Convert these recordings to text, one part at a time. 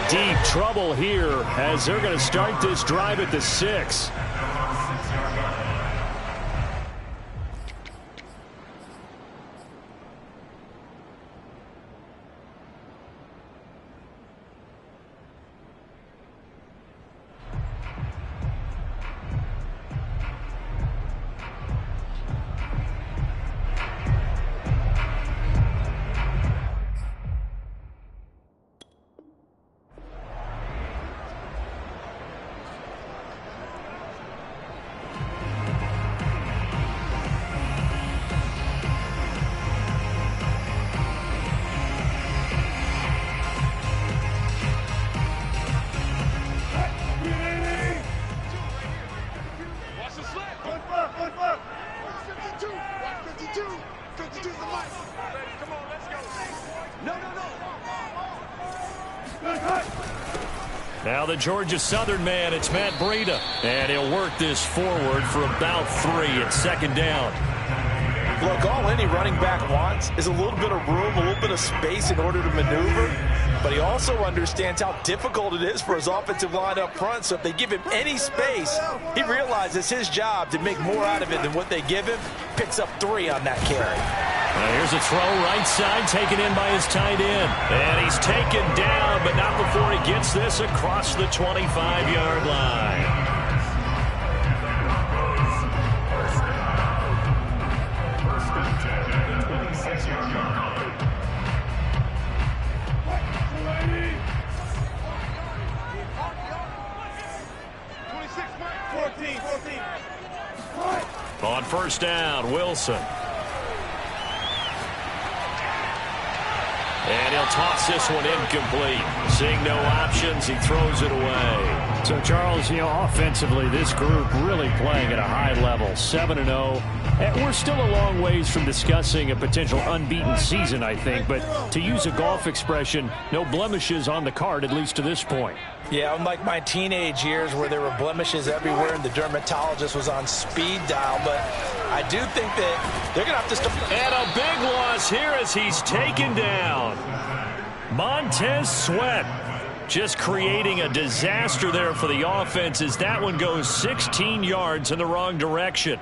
deep trouble here as they're going to start this drive at the 6. Now the Georgia Southern man, it's Matt Breida. And he'll work this forward for about 3 at 2nd down. Look, all any running back wants is a little bit of room, a little bit of space in order to maneuver. But he also understands how difficult it is for his offensive line up front. So if they give him any space, he realizes his job to make more out of it than what they give him. Picks up 3 on that carry. Here's a throw right side, taken in by his tight end. And he's taken down, but not before he gets this across the 25-yard line. On 1st down, Wilson. And he'll toss this one incomplete. Seeing no options, he throws it away. So, Charles, offensively, this group really playing at a high level, 7-0. And we're still a long ways from discussing a potential unbeaten season, I think. But to use a golf expression, no blemishes on the card, at least to this point. Yeah, unlike my teenage years where there were blemishes everywhere and the dermatologist was on speed dial. But I do think that they're going to have to start. And a big loss here as he's taken down. Montez Sweat just creating a disaster there for the offense as that one goes 16 yards in the wrong direction.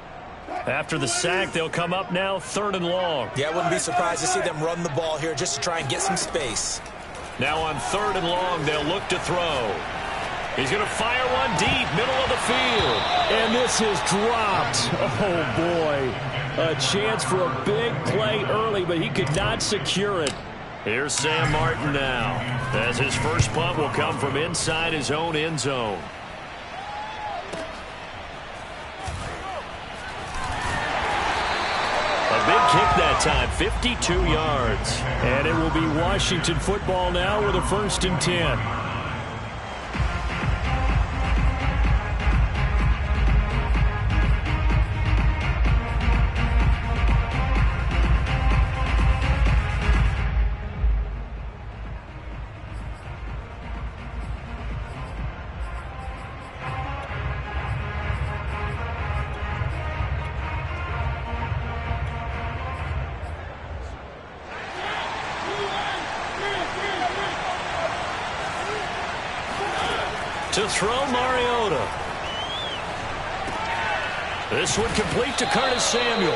After the sack, they'll come up now 3rd and long. Yeah, I wouldn't be surprised to see them run the ball here just to try and get some space. Now on 3rd and long, they'll look to throw. He's going to fire one deep, middle of the field. And this is dropped. Oh, boy. A chance for a big play early, but he could not secure it. Here's Sam Martin now, as his first punt will come from inside his own end zone. A big kick that time, 52 yards. And it will be Washington football now with a 1st and 10. To throw Mariota. This one complete to Curtis Samuel.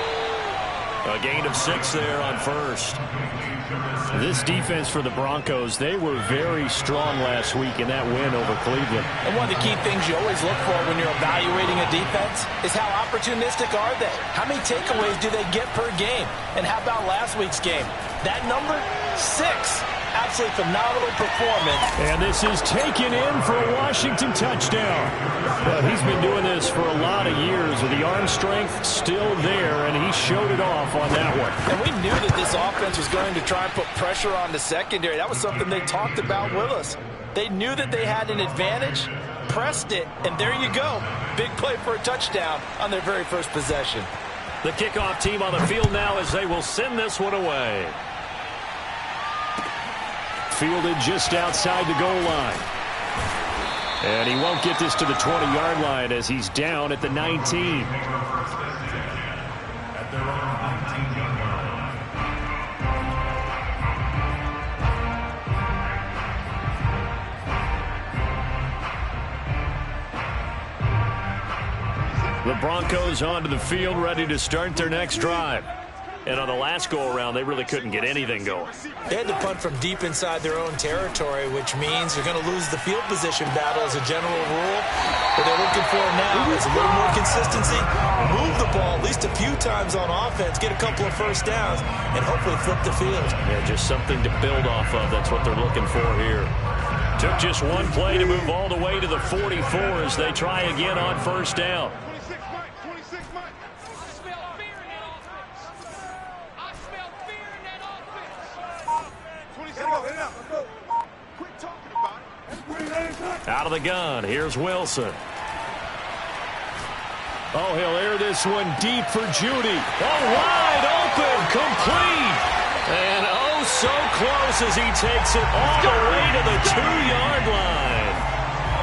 A gain of 6 there on 1st. This defense for the Broncos, they were very strong last week in that win over Cleveland. And one of the key things you always look for when you're evaluating a defense is how opportunistic are they? How many takeaways do they get per game? And how about last week's game? That number, 6. Absolutely phenomenal performance. And this is taken in for a Washington touchdown. Well, he's been doing this for a lot of years with the arm strength still there, and he showed it off on that one. And we knew that this offense was going to try and put pressure on the secondary. That was something they talked about with us. They knew that they had an advantage, pressed it, and there you go. Big play for a touchdown on their very first possession. The kickoff team on the field now as they will send this one away. Fielded just outside the goal line. And he won't get this to the 20-yard line as he's down at the 19. The Broncos onto the field, ready to start their next drive. And on the last go-around, they really couldn't get anything going. They had to punt from deep inside their own territory, which means you're going to lose the field position battle as a general rule. What they're looking for now is a little more consistency, move the ball at least a few times on offense, get a couple of first downs, and hopefully flip the field. Yeah, just something to build off of. That's what they're looking for here. Took just one play to move all the way to the 44 as they try again on first down. Out of the gun, here's Wilson. Oh, he'll air this one deep for Judy. Oh, wide open, complete. And oh, so close as he takes it all the way to the 2-yard line.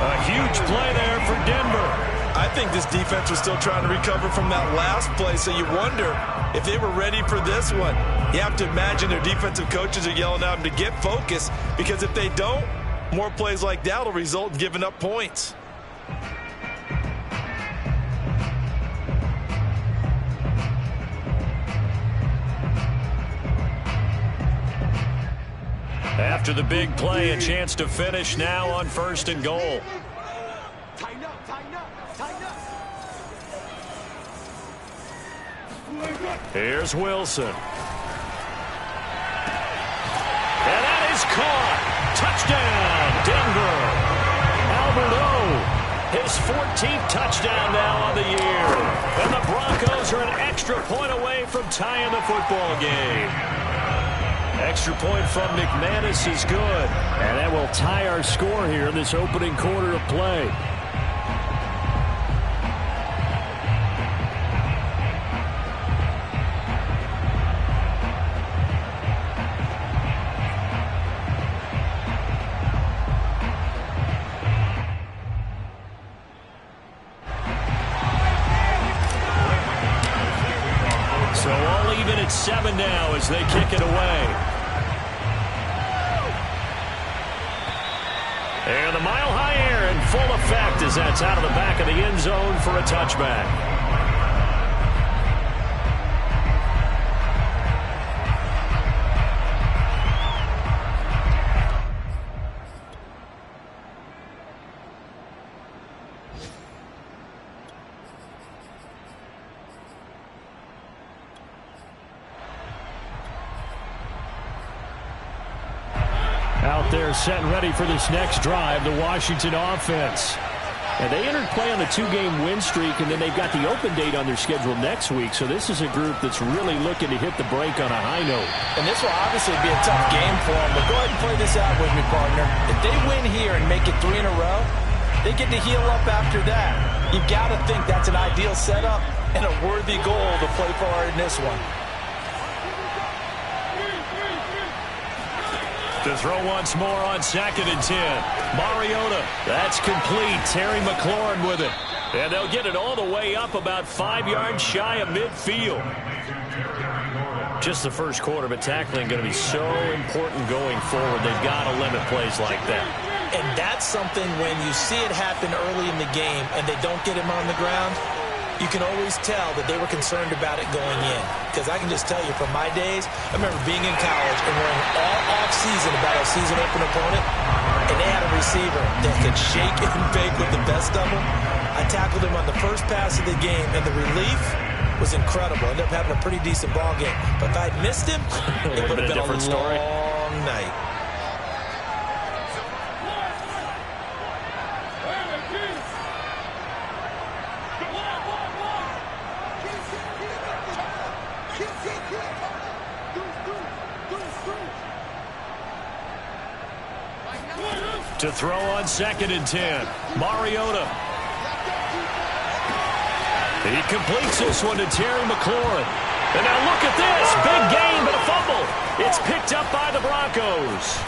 A huge play there for Denver. I think this defense was still trying to recover from that last play, so you wonder if they were ready for this one. You have to imagine their defensive coaches are yelling at them to get focused, because if they don't, more plays like that will result in giving up points. After the big play, a chance to finish now on 1st and goal. Tighten up, tighten up, tighten up. Here's Wilson. And that is caught. Touchdown, Denver. Albert O, his 14th touchdown now on the year. And the Broncos are an extra point away from tying the football game. Extra point from McManus is good. And that will tie our score here in this opening quarter of play. So all even at 7 now as they kick it away. And the mile-high air in full effect as that's out of the back of the end zone for a touchback. Out there set and ready for this next drive, the Washington offense. And they entered play on a 2-game win streak, and then they've got the open date on their schedule next week. So this is a group that's really looking to hit the break on a high note. And this will obviously be a tough game for them, but go ahead and play this out with me, partner. If they win here and make it 3 in a row, they get to heal up after that. You've got to think that's an ideal setup and a worthy goal to play for in this one. To throw once more on 2nd and 10. Mariota, that's complete. Terry McLaurin with it. And they'll get it all the way up about 5 yards shy of midfield. Just the first quarter, but tackling going to be so important going forward. They've got to limit plays like that. And that's something when you see it happen early in the game and they don't get him on the ground, you can always tell that they were concerned about it going in. Because I can just tell you from my days, I remember being in college and worrying all off-season about a season-open opponent, and they had a receiver that could shake and bake with the best of them. I tackled him on the first pass of the game, and the relief was incredible. Ended up having a pretty decent ball game. But if I'd missed him, it would have been a different story. long night. To throw on 2nd and 10. Mariota. He completes this one to Terry McLaurin. And now look at this. Big gain, but a fumble. It's picked up by the Broncos.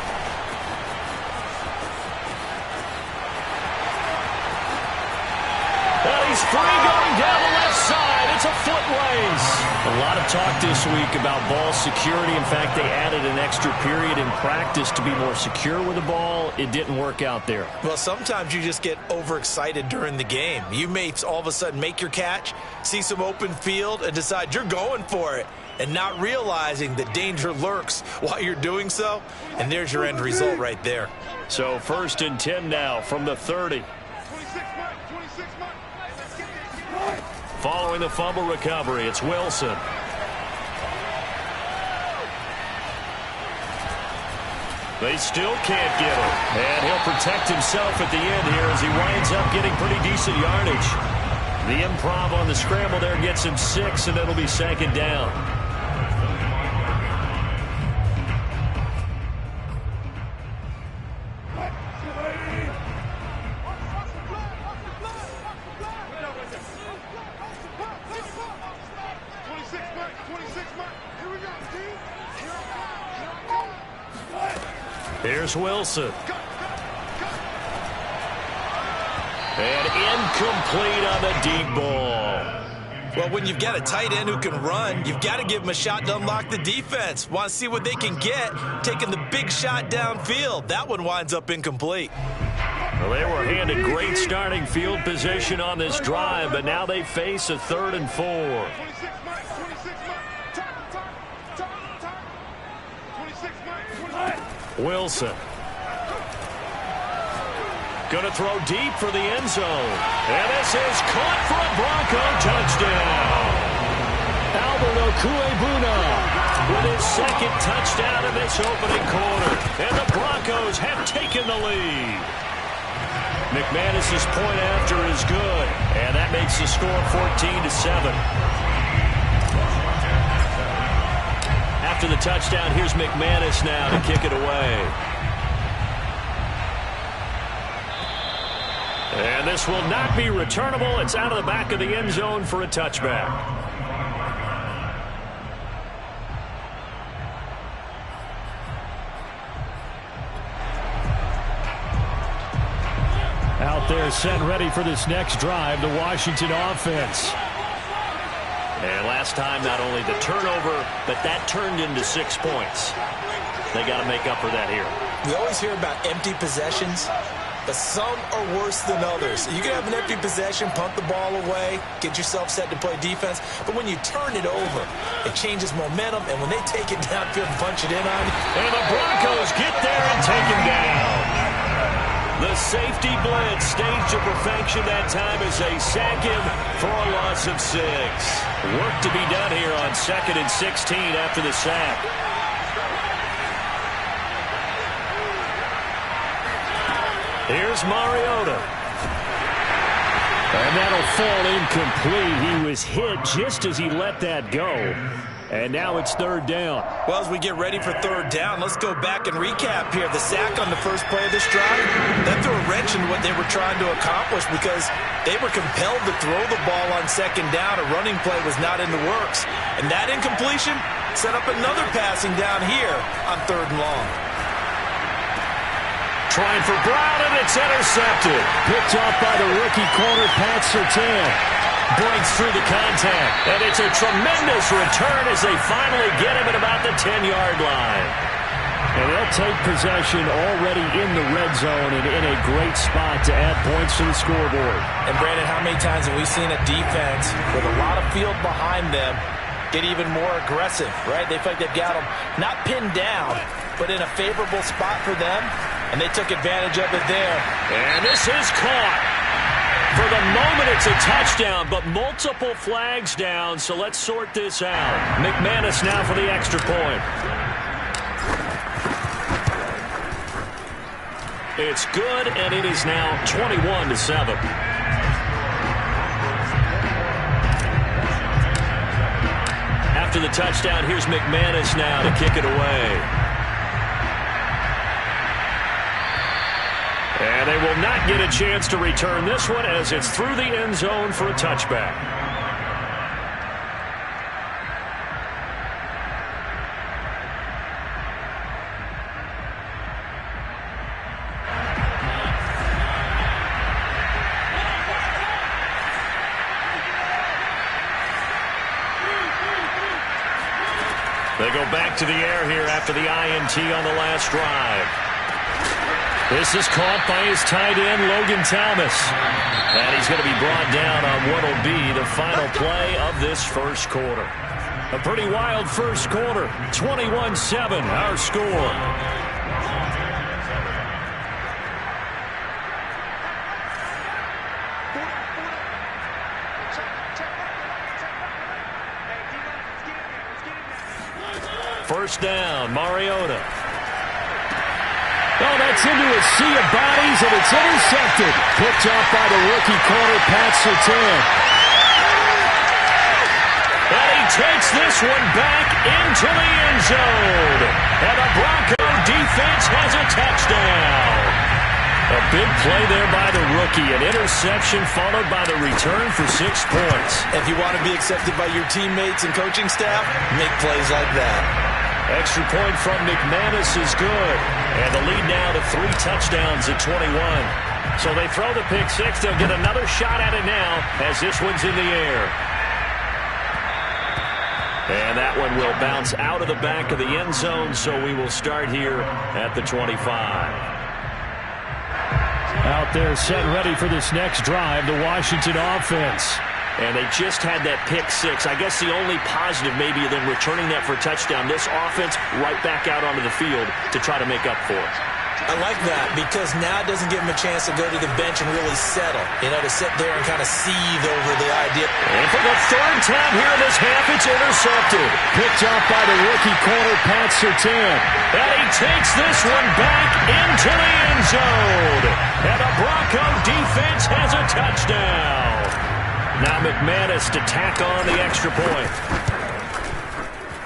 And he's free going down the left side. it's a foot race. A lot of talk this week about ball security. In fact, they added an extra period in practice to be more secure with the ball. It didn't work out there. Well, sometimes you just get overexcited during the game. You may all of a sudden make your catch, see some open field, and decide you're going for it, and not realizing that danger lurks while you're doing so. And there's your end result right there. So 1st and 10 now from the 30. Following the fumble recovery, it's Wilson. They still can't get him. And he'll protect himself at the end here as he winds up getting pretty decent yardage. The improv on the scramble there gets him 6, and it'll be 2nd down. Here's Wilson. And incomplete on the deep ball. Well, when you've got a tight end who can run, you've got to give him a shot to unlock the defense. Want to see what they can get, taking the big shot downfield. That one winds up incomplete. Well, they were handed great starting field position on this drive, but now they face a 3rd and 4. Wilson. Going to throw deep for the end zone. And this is caught for a Bronco touchdown. Albert Okwuegbuna with his 2nd touchdown in this opening quarter. And the Broncos have taken the lead. McManus's point after is good. And that makes the score 14-7. After the touchdown, here's McManus now to kick it away. And this will not be returnable. It's out of the back of the end zone for a touchback. Out there set ready for this next drive, the Washington offense. And last time, not only the turnover, but that turned into 6 points. They got to make up for that here. We always hear about empty possessions, but some are worse than others. You can have an empty possession, punt the ball away, get yourself set to play defense, but when you turn it over, it changes momentum, and when they take it downfield and punch it in on you. And the Broncos get there and take him down. The safety blitz staged to perfection that time as they sack him for a loss of 6. Work to be done here on 2nd and 16 after the sack. Here's Mariota. And that'll fall incomplete. He was hit just as he let that go. And now it's 3rd down. Well, as we get ready for 3rd down, let's go back and recap here. The sack on the first play of this drive, that threw a wrench in what they were trying to accomplish because they were compelled to throw the ball on 2nd down. A running play was not in the works. And that incompletion set up another passing down here on 3rd and long. Trying for Brown, and it's intercepted. Picked off by the rookie corner, Pat Surtain. Breaks through the contact, and it's a tremendous return as they finally get him at about the 10-yard line. And they'll take possession already in the red zone and in a great spot to add points to the scoreboard. And, Brandon, how many times have we seen a defense with a lot of field behind them get even more aggressive, right? They feel like they've got them not pinned down, but in a favorable spot for them, and they took advantage of it there. And this is caught. For the moment, it's a touchdown, but multiple flags down, so let's sort this out. McManus now for the extra point. It's good, and it is now 21-7. After the touchdown, here's McManus now to kick it away. And they will not get a chance to return this one as it's through the end zone for a touchback. They go back to the air here after the INT on the last drive. This is caught by his tight end, Logan Thomas. And he's going to be brought down on what will be the final play of this first quarter. A pretty wild first quarter. 21-7, our score. First down, Mariota. Oh, that's into a sea of bodies, and it's intercepted. Picked off by the rookie corner, Pat Surtain. And he takes this one back into the end zone. And the Bronco defense has a touchdown. A big play there by the rookie. An interception followed by the return for 6 points. If you want to be accepted by your teammates and coaching staff, make plays like that. Extra point from McManus is good. And the lead now to 3 touchdowns at 21. So they throw the pick six. They'll get another shot at it now as this one's in the air. And that one will bounce out of the back of the end zone, so we will start here at the 25. Out there set ready for this next drive, the Washington offense. And they just had that pick six. I guess the only positive maybe than returning that for a touchdown. This offense right back out onto the field to try to make up for it. I like that because now it doesn't give him a chance to go to the bench and really settle. You know, to sit there and kind of seethe over the idea. And for the third time here in this half, it's intercepted. Picked off by the rookie corner, Pat Surtain. And he takes this one back into the end zone. And the Bronco defense has a touchdown. Now McManus to tack on the extra point.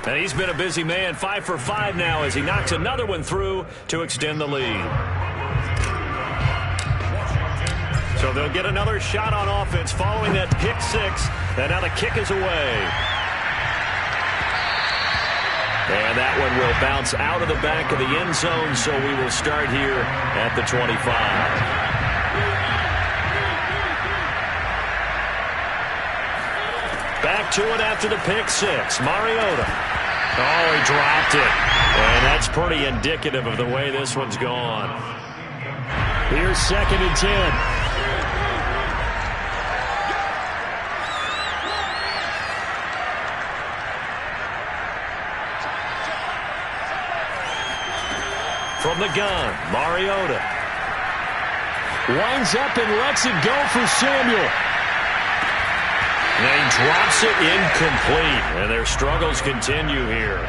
And he's been a busy man, 5 for 5 now as he knocks another one through to extend the lead. So they'll get another shot on offense following that pick six. And now the kick is away. And that one will bounce out of the back of the end zone, so we will start here at the 25. Back to it after the pick six. Mariota. Oh, he dropped it. And that's pretty indicative of the way this one's gone. Here's 2nd and 10. From the gun, Mariota. Winds up and lets it go for Samuel. And he drops it incomplete. And their struggles continue here.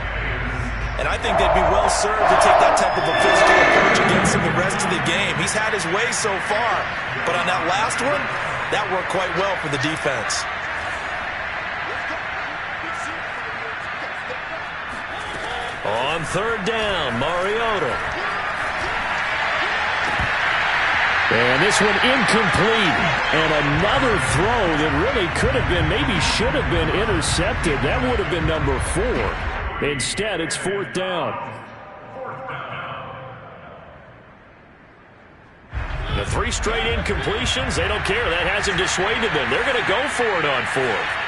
And I think they'd be well served to take that type of a physical approach against him the rest of the game. He's had his way so far. But on that last one, that worked quite well for the defense. On 3rd down, Mariota. And this one incomplete. And another throw that really could have been, maybe should have been intercepted. That would have been number 4. Instead, it's 4th down. The 3 straight incompletions, they don't care. That hasn't dissuaded them. They're going to go for it on 4th.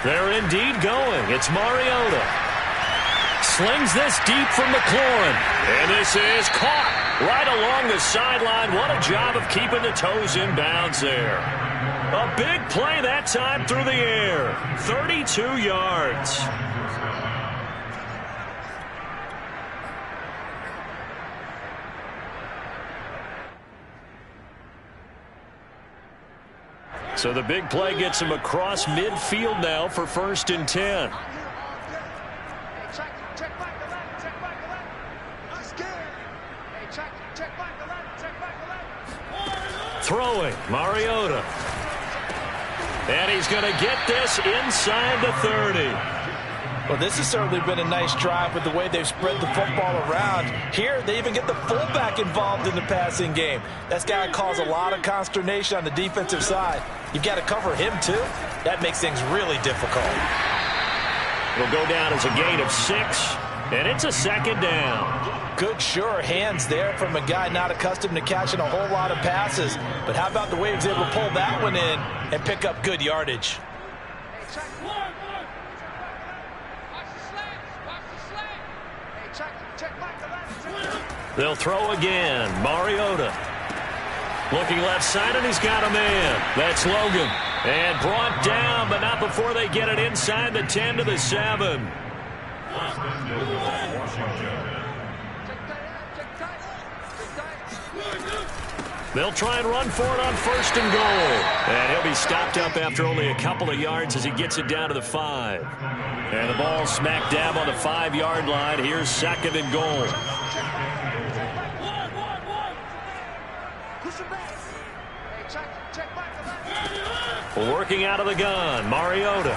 They're indeed going. It's Mariota. Slings this deep from McLaurin. And this is caught right along the sideline. What a job of keeping the toes in bounds there. A big play that time through the air. 32 yards. So the big play gets him across midfield now for 1st and 10. Throwing, Mariota. And he's going to get this inside the 30. Well, this has certainly been a nice drive with the way they've spread the football around. Here, they even get the fullback involved in the passing game. That's got to cause a lot of consternation on the defensive side. You've got to cover him, too. That makes things really difficult. It'll go down as a gain of 6, and it's a second down. Good, sure hands there from a guy not accustomed to catching a whole lot of passes. But how about the way he was able to pull that one in and pick up good yardage? They'll throw again. Mariota. Looking left side, and he's got a man. That's Logan. And brought down, but not before they get it inside the 10 to the 7. They'll try and run for it on 1st and goal. And he'll be stopped up after only a couple of yards as he gets it down to the 5. And the ball smack dab on the 5-yard line. Here's 2nd and goal. Working out of the gun, Mariota.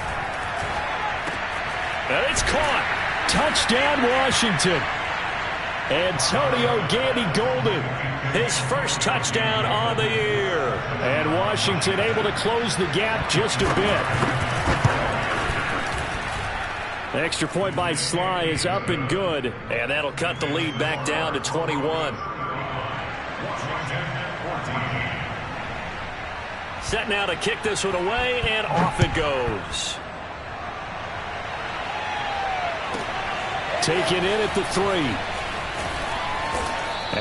And it's caught. Touchdown, Washington. Antonio Gandy Golden. His first touchdown on the year. And Washington able to close the gap just a bit. The extra point by Sly is up and good. And that'll cut the lead back down to 21. Set now to kick this one away, and off it goes. Taken in at the 3.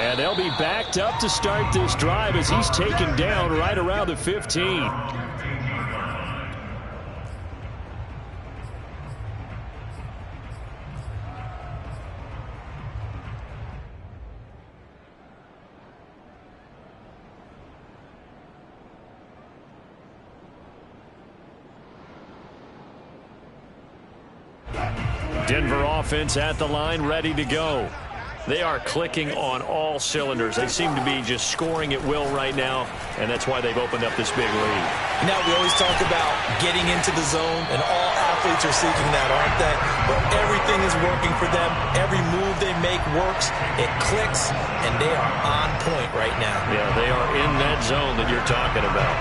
And they'll be backed up to start this drive as he's taken down right around the 15. Denver offense at the line, ready to go. They are clicking on all cylinders. They seem to be just scoring at will right now, and that's why they've opened up this big lead. Now, we always talk about getting into the zone, and all athletes are seeking that, aren't they? But everything is working for them. Every move they make works. It clicks, and they are on point right now. Yeah, they are in that zone that you're talking about.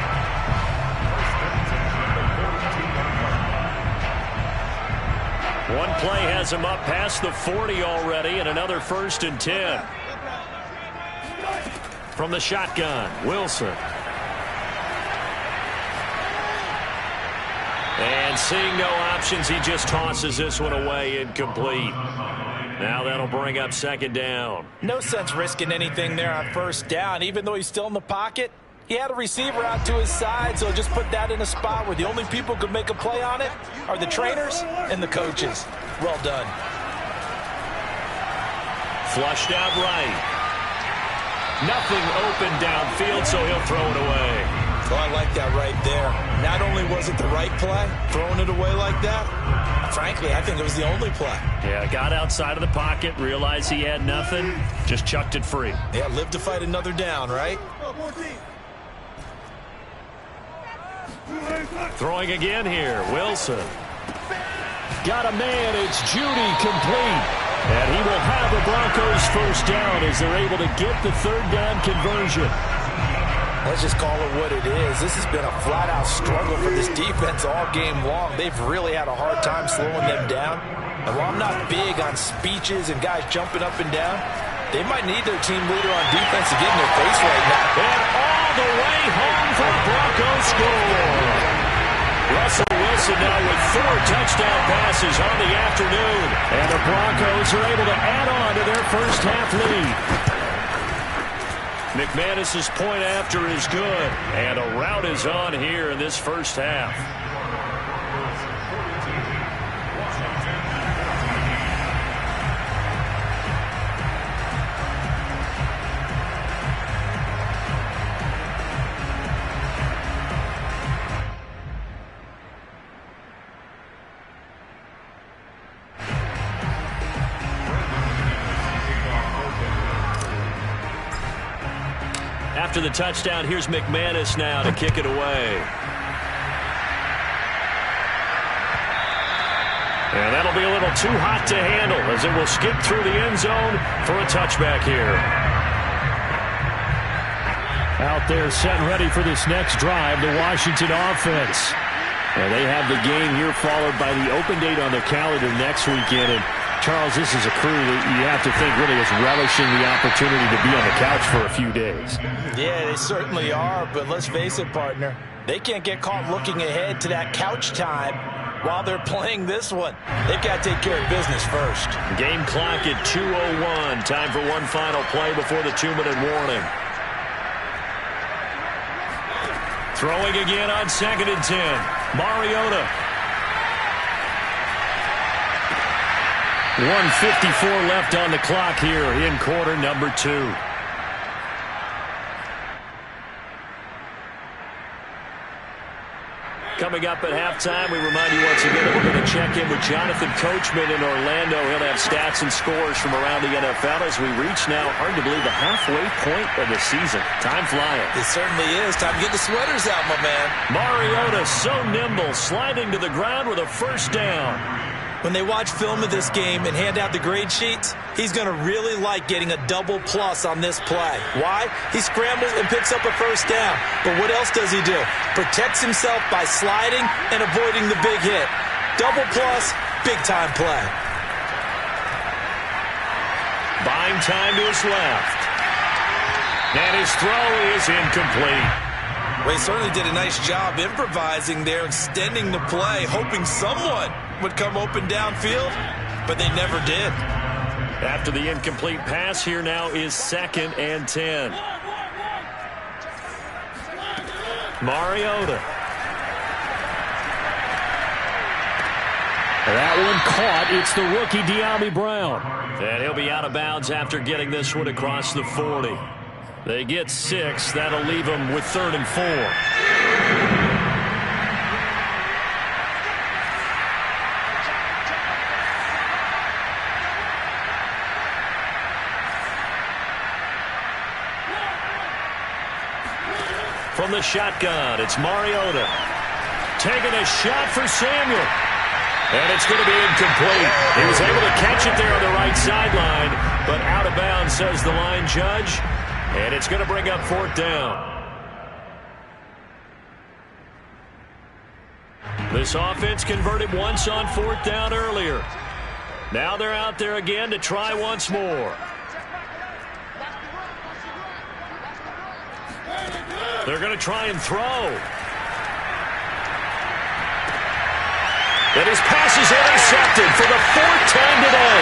One play has him up past the 40 already, and another 1st and 10. From the shotgun, Wilson. And seeing no options, he just tosses this one away incomplete. Now that'll bring up 2nd down. No sense risking anything there on 1st down, even though he's still in the pocket. He had a receiver out to his side, so just put that in a spot where the only people who could make a play on it are the trainers and the coaches. Well done. Flushed out right. Nothing open downfield, so he'll throw it away. Oh, I like that right there. Not only was it the right play, throwing it away like that, frankly, I think it was the only play. Yeah, got outside of the pocket, realized he had nothing, just chucked it free. Yeah, live to fight another down, right? Throwing again here, Wilson. Got a man, it's Judy, complete. And he will have the Broncos 1st down as they're able to get the 3rd down conversion. Let's just call it what it is. This has been a flat-out struggle for this defense all game long. They've really had a hard time slowing them down. And while I'm not big on speeches and guys jumping up and down, they might need their team leader on defense to get in their face right now. And all the way home for the Broncos score. Russell Wilson now with 4 touchdown passes on the afternoon. And the Broncos are able to add on to their first half lead. McManus's point after is good. And a rout is on here in this first half. After the touchdown, here's McManus now to kick it away. And that'll be a little too hot to handle as it will skip through the end zone for a touchback here. Out there set and ready for this next drive, the Washington offense. And they have the game here followed by the open date on their calendar next weekend. And Charles, this is a crew that you have to think really is relishing the opportunity to be on the couch for a few days. Yeah, they certainly are, but let's face it, partner. They can't get caught looking ahead to that couch time while they're playing this one. They've got to take care of business first. Game clock at 2:01. Time for one final play before the 2-minute warning. Throwing again on 2nd and 10. Mariota. 1:54 left on the clock here in quarter number 2. Coming up at halftime, we remind you once again that we're going to check in with Jonathan Coachman in Orlando. He'll have stats and scores from around the NFL as we reach now, hard to believe, the halfway point of the season. Time flying. It certainly is. Time to get the sweaters out, my man. Mariota so nimble, sliding to the ground with a first down. When they watch film of this game and hand out the grade sheets, he's going to really like getting a double plus on this play. Why? He scrambles and picks up a first down. But what else does he do? Protects himself by sliding and avoiding the big hit. Double plus, big-time play. Buying time to his left. And his throw is incomplete. Well, he certainly did a nice job improvising there, extending the play, hoping someone would come open downfield, but they never did. After the incomplete pass, here now is 2nd and 10. Mariota. That one caught. It's the rookie De'Ami Brown. And he'll be out of bounds after getting this one across the 40. They get 6. That'll leave them with 3rd and 4. From the shotgun, it's Mariota. Taking a shot for Samuel. And it's going to be incomplete. He was able to catch it there on the right sideline, but out of bounds, says the line judge. And it's going to bring up 4th down. This offense converted once on 4th down earlier. Now they're out there again to try once more. They're going to try and throw. And his pass is intercepted for the 4th time today.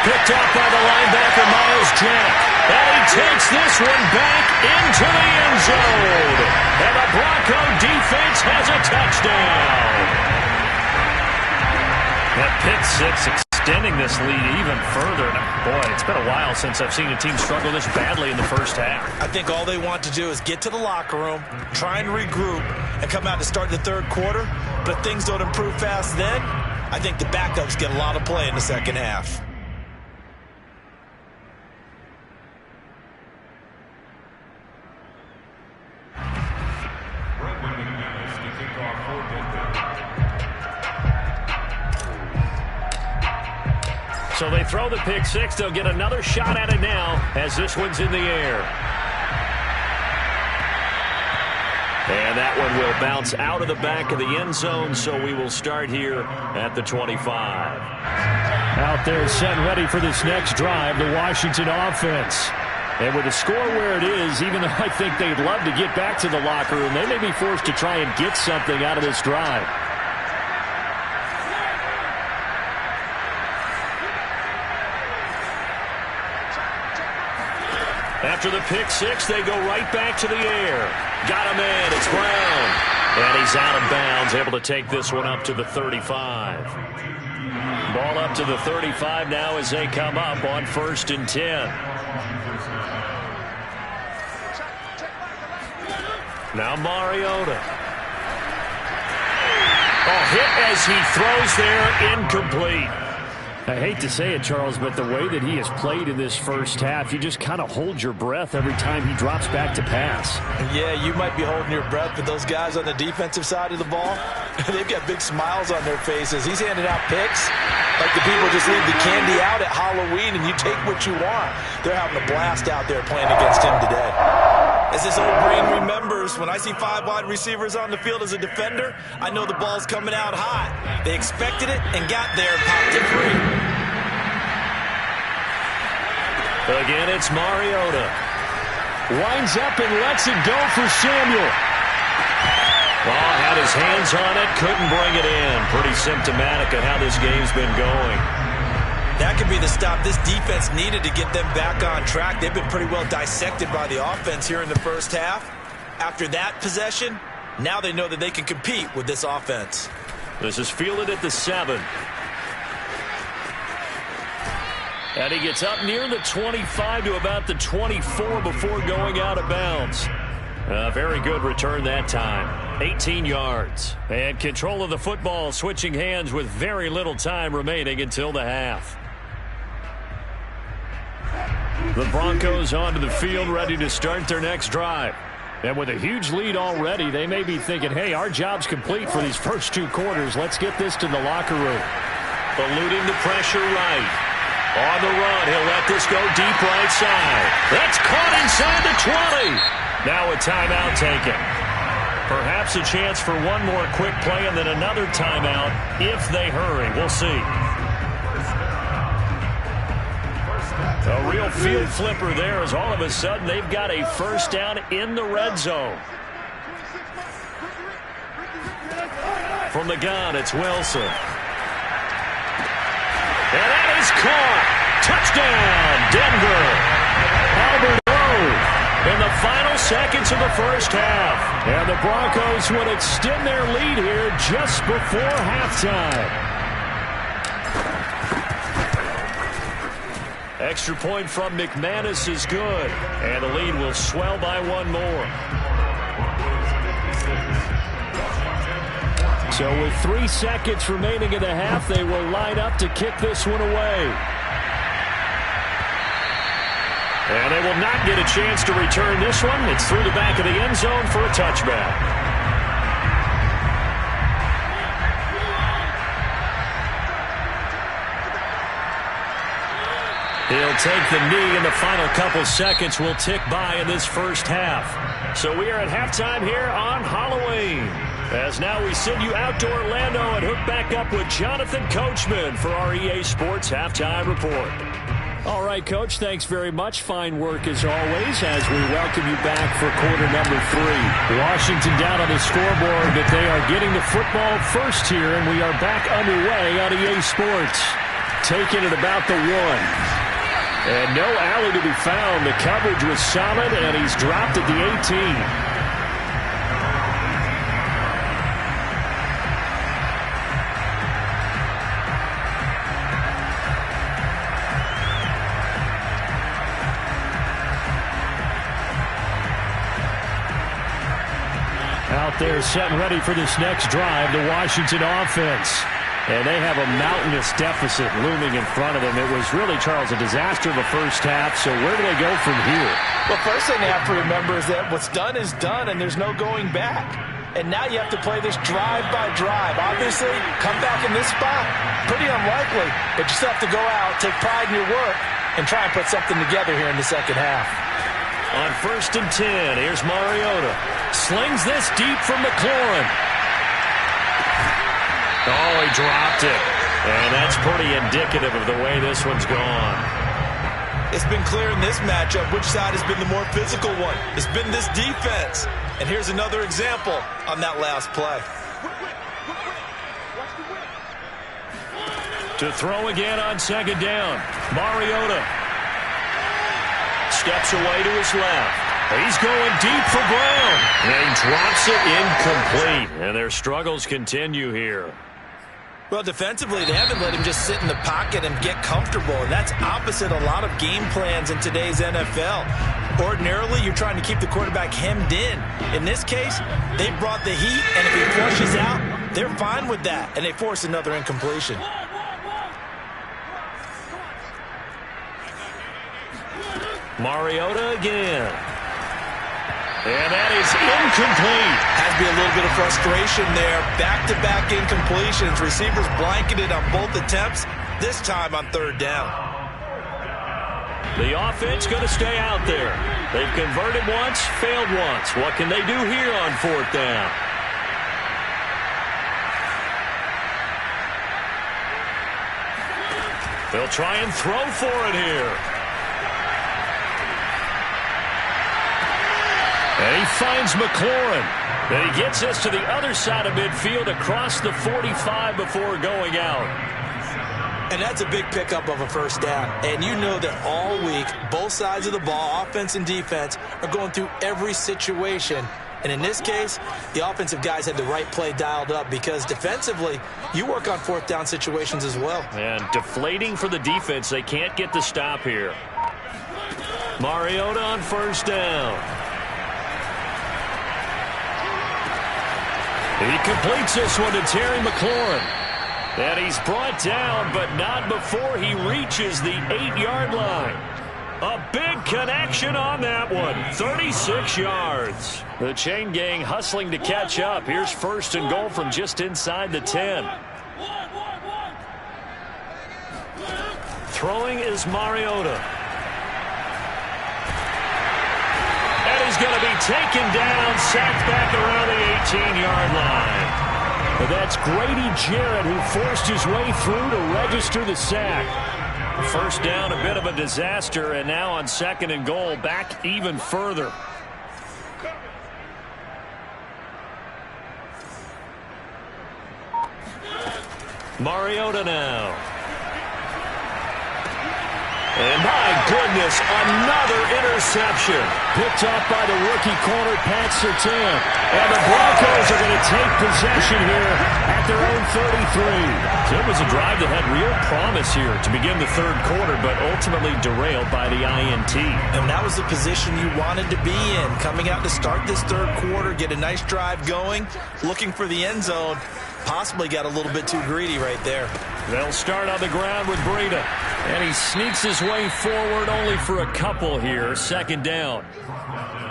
Picked up by the linebacker, Myles Jack. And he takes this one back into the end zone. And the Bronco defense has a touchdown. That pick 6 extending this lead even further. Boy, it's been a while since I've seen a team struggle this badly in the first half. I think all they want to do is get to the locker room, try and regroup, and come out to start the 3rd quarter. But if things don't improve fast then, I think the backups get a lot of play in the 2nd half. So they throw the pick 6. They'll get another shot at it now as this one's in the air. And that one will bounce out of the back of the end zone, so we will start here at the 25. Out there set and ready for this next drive, the Washington offense. And with the score where it is, even though I think they'd love to get back to the locker room, they may be forced to try and get something out of this drive. After the pick 6, they go right back to the air. Got him in. It's Brown. And he's out of bounds, able to take this one up to the 35. Ball up to the 35 now as they come up on 1st and 10. Now Mariota. Oh, hit as he throws there, incomplete. I hate to say it, Charles, but the way that he has played in this first half, you just kind of hold your breath every time he drops back to pass. Yeah, you might be holding your breath, but those guys on the defensive side of the ball, they've got big smiles on their faces. He's handing out picks like the people just leave the candy out at Halloween and you take what you want. They're having a blast out there playing against him today. As this old brain remembers, when I see 5 wide receivers on the field as a defender, I know the ball's coming out hot. They expected it and got there and popped it free. Again, it's Mariota. Winds up and lets it go for Samuel. Ball had his hands on it, couldn't bring it in. Pretty symptomatic of how this game's been going. That could be the stop this defense needed to get them back on track. They've been pretty well dissected by the offense here in the first half. After that possession, now they know that they can compete with this offense. This is fielded at the 7. And he gets up near the 25 to about the 24 before going out of bounds. A very good return that time. 18 yards. And control of the football switching hands with very little time remaining until the half. The Broncos onto the field ready to start their next drive. And with a huge lead already, they may be thinking, hey, our job's complete for these first 2 quarters. Let's get this to the locker room. Eluding the pressure right. On the run, he'll let this go deep right side. That's caught inside the 20. Now a timeout taken. Perhaps a chance for one more quick play and then another timeout if they hurry. We'll see. A real field flipper there as all of a sudden they've got a first down in the red zone. From the gun, it's Wilson. And that is caught. Touchdown, Denver. Albert O in the final seconds of the first half. And the Broncos would extend their lead here just before halftime. Extra point from McManus is good. And the lead will swell by 1 more. So with 3 seconds remaining in the half, they will line up to kick this one away. And they will not get a chance to return this one. It's through the back of the end zone for a touchback. He'll take the knee, and the final couple seconds will tick by in this first half. So we are at halftime here on Halloween. As now we send you out to Orlando and hook back up with Jonathan Coachman for our EA Sports Halftime Report. All right, Coach, thanks very much. Fine work as always as we welcome you back for quarter number 3. Washington down on the scoreboard, but they are getting the football first here, and we are back underway on EA Sports. Taking it about the 1. And no alley to be found. The coverage was solid, and he's dropped at the 18. Out there set and ready for this next drive, the Washington offense. And they have a mountainous deficit looming in front of them. It was really, Charles, a disaster of a first half. So where do they go from here? Well, first thing they have to remember is that what's done is done, and there's no going back. And now you have to play this drive by drive. Obviously, come back in this spot. Pretty unlikely, but you still have to go out, take pride in your work, and try and put something together here in the second half. On 1st and 10, here's Mariota. Slings this deep from McLaurin. Oh, he dropped it. And that's pretty indicative of the way this one's gone. It's been clear in this matchup which side has been the more physical one. It's been this defense. And here's another example on that last play. To throw again on 2nd down. Mariota steps away to his left. He's going deep for Brown. And he drops it incomplete. And their struggles continue here. Well, defensively, they haven't let him just sit in the pocket and get comfortable, and that's opposite a lot of game plans in today's NFL. Ordinarily, you're trying to keep the quarterback hemmed in. In this case, they brought the heat, and if he flushes out, they're fine with that, and they force another incompletion. Mariota again. And that is incomplete. Has to be a little bit of frustration there. Back-to-back incompletions. Receivers blanketed on both attempts, this time on third down. The offense going to stay out there. They've converted once, failed once. What can they do here on fourth down? They'll try and throw for it here. And he finds McLaurin. And he gets us to the other side of midfield across the 45 before going out. And that's a big pickup of a first down. And you know that all week, both sides of the ball, offense and defense, are going through every situation. And in this case, the offensive guys had the right play dialed up because defensively, you work on fourth down situations as well. And deflating for the defense. They can't get the stop here. Mariota on first down. He completes this one to Terry McLaurin. And he's brought down, but not before he reaches the 8-yard line. A big connection on that one. 36 yards. The chain gang hustling to catch up. Here's first and goal from just inside the 10. Throwing is Mariota. And he's going to be taken down, sacked back around the 18-yard line. But that's Grady Jarrett who forced his way through to register the sack. First down, a bit of a disaster, and now on second and goal, back even further. Mariota now. And my goodness, another interception. Picked off by the rookie corner, Pat Surtain. And the Broncos are going to take possession here at their own 33. It was a drive that had real promise here to begin the third quarter, but ultimately derailed by the INT. And that was the position you wanted to be in. Coming out to start this third quarter, get a nice drive going, looking for the end zone. Possibly got a little bit too greedy right there. They'll start on the ground with Breida. And he sneaks his way forward only for a couple here. Second down.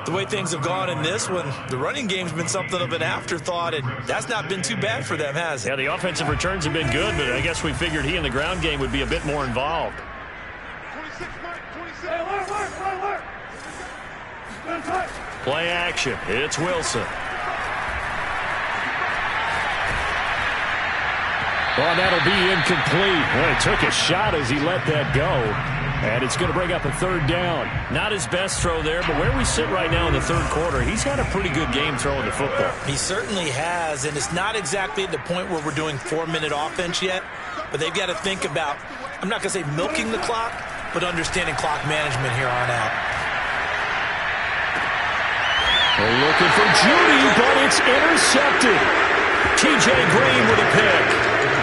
The way things have gone in this one, the running game's been something of an afterthought, and that's not been too bad for them, has it? Yeah, the offensive returns have been good, but I guess we figured he in the ground game would be a bit more involved. 26. Play action. It's Wilson. Well, that'll be incomplete. Well, he took a shot as he let that go. And it's going to bring up a third down. Not his best throw there, but where we sit right now in the third quarter, he's had a pretty good game throwing the football. He certainly has, and it's not exactly at the point where we're doing 4-minute offense yet, but they've got to think about, I'm not going to say milking the clock, but understanding clock management here on out. They're looking for Judy, but it's intercepted. T.J. Green with a pick.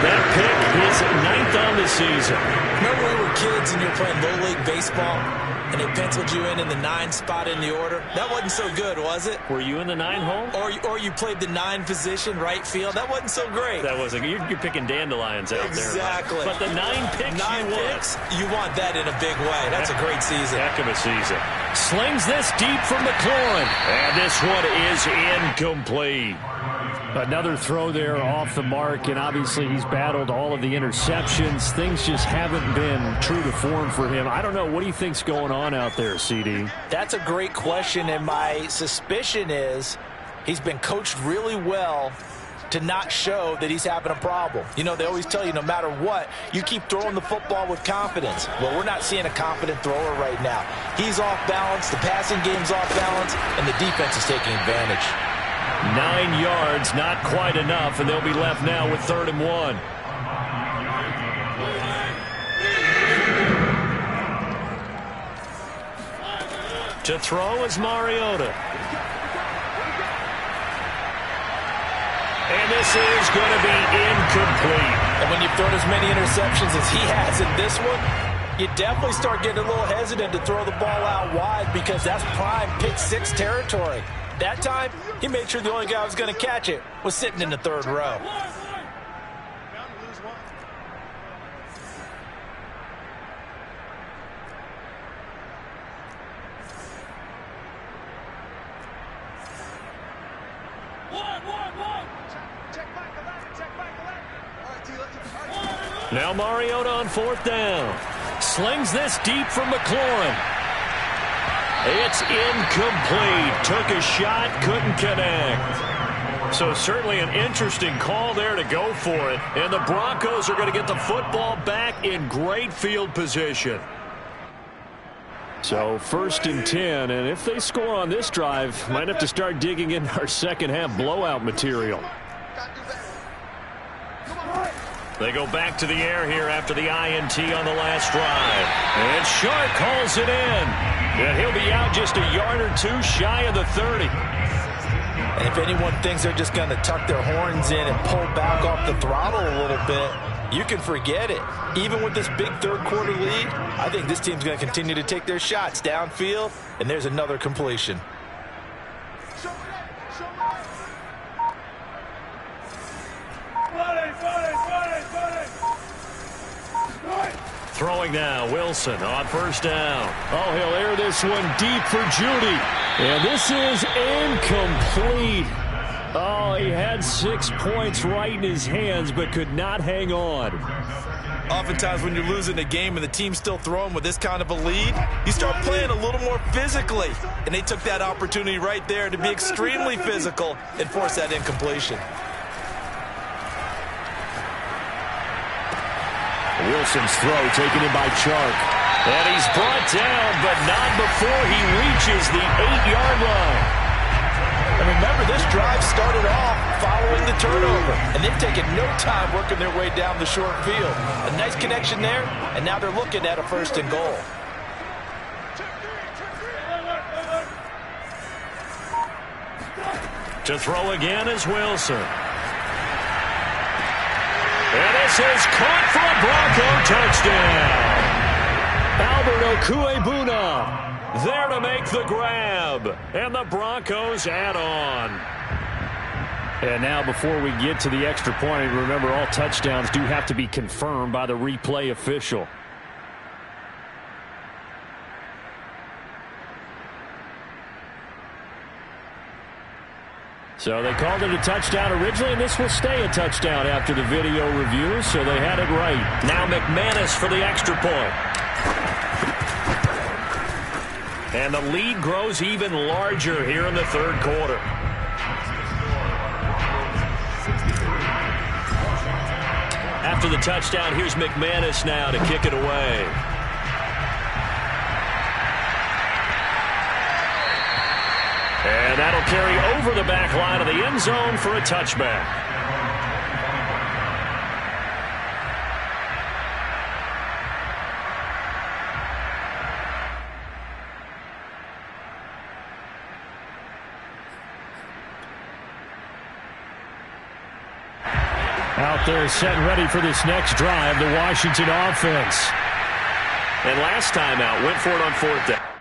That pick is 9th on the season. Remember we were kids and you were playing Little League baseball and they penciled you in the 9 spot in the order? That wasn't so good, was it? Were you in the 9 hole? Or you played the 9 position, right field? That wasn't so great. That wasn't. You're picking dandelions out there. Exactly. But the 9 picks 9 picks, you want that in a big way. That's a great season. Heck of a season. Slings this deep from McLaurin. And this one is incomplete. Another throw there off the mark, and obviously he's battled all of the interceptions. Things just haven't been true to form for him. I don't know. What do you think's going on out there, CD? That's a great question, and my suspicion is he's been coached really well to not show that he's having a problem. You know, they always tell you no matter what, you keep throwing the football with confidence. Well, we're not seeing a confident thrower right now. He's off balance, the passing game's off balance, and the defense is taking advantage. 9 yards, not quite enough, and they'll be left now with 3rd and 1. To throw is Mariota. And this is going to be incomplete. And when you've thrown as many interceptions as he has in this one, you definitely start getting a little hesitant to throw the ball out wide because that's prime pick 6 territory. That time, he made sure the only guy who was going to catch it was sitting in the 3rd row. Now Mariota on 4th down. Slings this deep from McLaurin. It's incomplete. Took a shot, couldn't connect. So certainly an interesting call there to go for it. And the Broncos are going to get the football back in great field position. So 1st and 10, and if they score on this drive, might have to start digging in our second half blowout material. They go back to the air here after the INT on the last drive. And Sharp calls it in. And he'll be out just a yard or two shy of the 30. And if anyone thinks they're just going to tuck their horns in and pull back off the throttle a little bit, you can forget it. Even with this big third-quarter lead, I think this team's going to continue to take their shots downfield, and there's another completion. Throwing now, Wilson on 1st down. Oh, he'll air this one deep for Judy. And this is incomplete. Oh, he had 6 points right in his hands, but could not hang on. Oftentimes when you're losing a game and the team's still throwing with this kind of a lead, you start playing a little more physically. And they took that opportunity right there to be extremely physical and force that incompletion. Wilson's throw taken in by Chark. And he's brought down, but not before he reaches the 8-yard line. And remember, this drive started off following the turnover, and they've taken no time working their way down the short field. A nice connection there, and now they're looking at a 1st and goal. To throw again is Wilson. And this is caught for a Bronco touchdown. Albert Okuebuna there to make the grab. And the Broncos add on. And now before we get to the extra point, remember all touchdowns do have to be confirmed by the replay official. So they called it a touchdown originally, and this will stay a touchdown after the video review, so they had it right. Now McManus for the extra point. And the lead grows even larger here in the 3rd quarter. After the touchdown, here's McManus now to kick it away. And that'll carry over the back line of the end zone for a touchback. Out there set and ready for this next drive, the Washington offense. And last time out, went for it on 4th down.